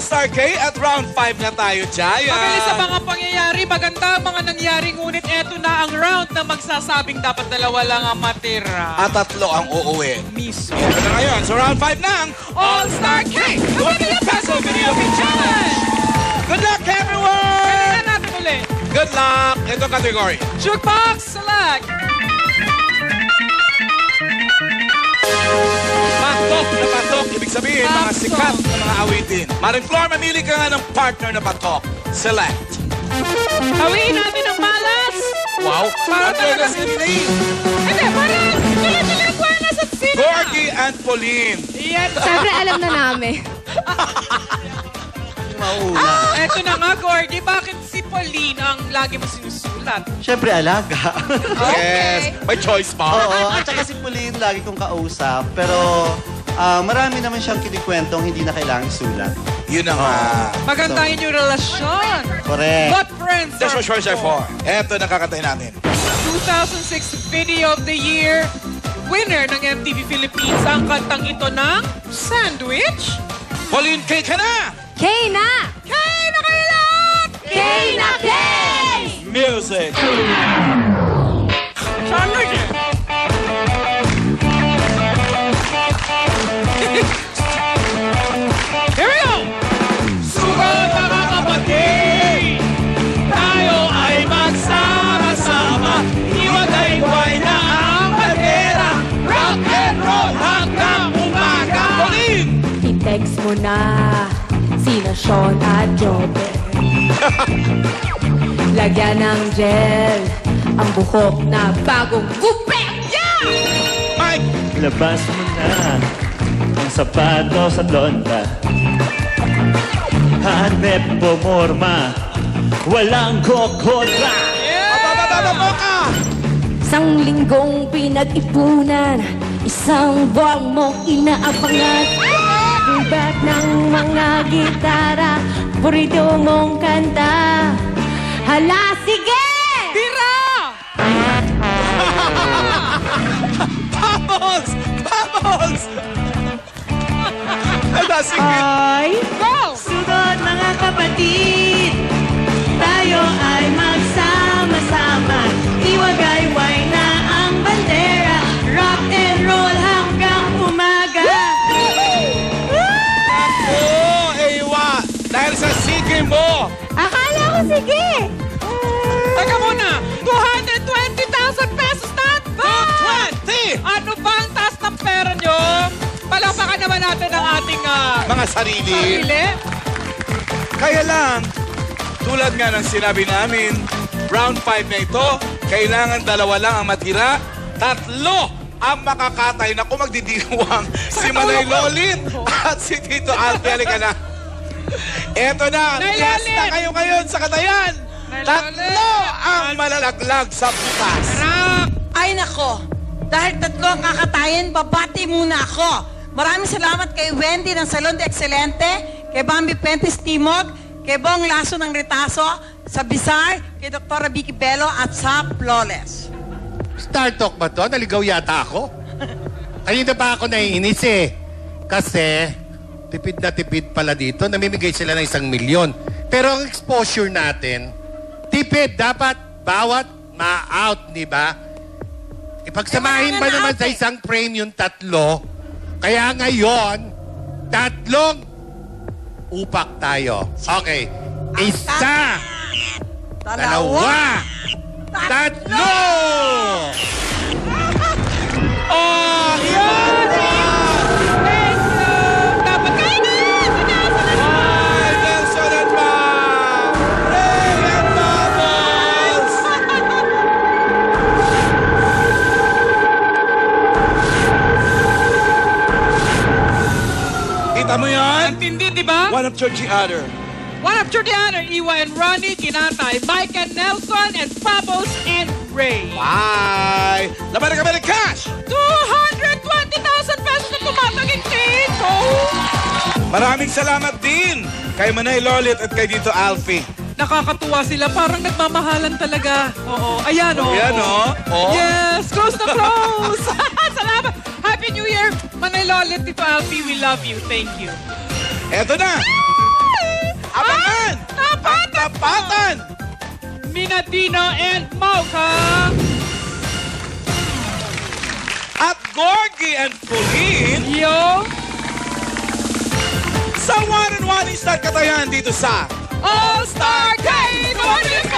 All-Star K at round 5 na tayo, Jaya. Mabilis sa mga pangyayari, maganda ang mga nangyari, ngunit eto na ang round na magsasabing dapat dalawa lang ang matira. At 3 ang uuwi. Mismo. Ito na ngayon, so round 5 na ang All-Star K! $1 peso video challenge! Good luck, everyone! Kailangan natin ulit. Good luck! Ito category. Jukebox select! Patok na patok. Ibig sabihin, mga Patok. sikat na mga awitin. Maring Flor, mamili ka nga ng partner na patok. Select. Hawiin natin ang malas! Wow! Para At talaga- si Elaine. Hindi, parang tuloy-tuloy ang buwan na sa sina! Gorgie and Pauline. Yan. Siyempre, alam na namin. Eto na nga, Gorgie. Bakit si Pauline ang lagi mo sinusulat? Siyempre, alaga. Yes. May choice pa. Oo, at saka si Pauline lagi kong kausap. Pero marami naman siyang kinikwentong hindi na kailangang sulat. Yun na nga. Magandahin yung relasyon. Correct. What friends That's are what shorts are for. Eto, nakakatayin natin. 2006 Video of the Year winner ng MTV Philippines ang kantang ito ng Sandwich. Pauline, K ka na! Kay na! Kay na kayo lahat! Kay na Kay! Music. Sandwich! Here we go! Sugat mga kapatid! Tayo ay magsama-sama. Iwagay-way na ang bandera. Rock and roll hanggang umaga. Pauline! I-text mo na sina Sean at Jobber. Lagyan ng gel ang buhok na bagong gupit! Mike! Labas mo na ang sapatos at lonta. Hanep pumorma, walang kokontra. Abababa mo ka! Isang linggong pinag-ipunan, isang buwang mong inaabangan. Feedback ng mga gitara, burrito mong kanta. Hala, sige! Tira! Vamos! Vamos! Ito, sige. Ay, Go! Sugod mga kapatid, tayo ay magsama-sama. Iwagay-way na ang bandera, rock and roll hanggang umaga. Oh, Ewa! Dahil sa sige mo! akala ko sige! Teka muna! 220,000 pesos na advance! 20! Ano ba ang taas ng pera nyo? Palakpakan naman natin ang ating Mga sarili. sarili. Kaya lang, tulad nga ng sinabi namin, round 5 na ito, kailangan 2 lang ang matira, 3 ang makakatay na kung magdidiwang si Manay Lolit at si Tito Alfie. Halika na. Eto na, Manay yes na Lolit! kayo ngayon sa katayan. Manay 3 Lolit! ang malalaglag sa bukas. Rock! Ay nako, dahil 3 ang kakatayin, babati muna ako. Maraming salamat kay Wendy ng Salon de Excelente, kay Bambi Pentes Timog, kay Bong Laso ng Ritaso, sa Bizarre, kay Dr. Vicky Bello at sa Flawless. Star Talk ba to? Naligaw yata ako. Kanina pa ako naiinis eh. Kasi, tipid na tipid pala dito. Namimigay sila ng 1 milyon. Pero ang exposure natin, tipid. Dapat bawat ma-out, di ba? Ipagsamahin ba naman sa isang frame yung 3? Kaya ngayon, 3 upak tayo. Okay. 1, 2, 3! Oh, yan! Dapat kayo na! Ay, Nelson and Ma'am! Ray and Bubbles! Kita mo yan? Tindi, di ba? One after the other. One after the other, Iwa and Ronnie, Kinatay, Mike and Nelson, and Pabos and Ray. Bye! Laban na kami ng cash! 220,000 pesos na tumataging dito! Maraming salamat din kay Manay Lolit at kay Dito Alfie. Nakakatuwa sila, parang nagmamahalan talaga. Oo, ayan o. Ayan, oh. Oh. Yes, close na close! Salamat! Happy New Year! Manay Lolit, Tito Alfie, we love you. Thank you. Eto na! Abangan! Ang tapatan! Nina Dina and Mauka. At Gorgie and Pauline Yo. sa 1-on-1 instant katayan dito sa All-Star Game!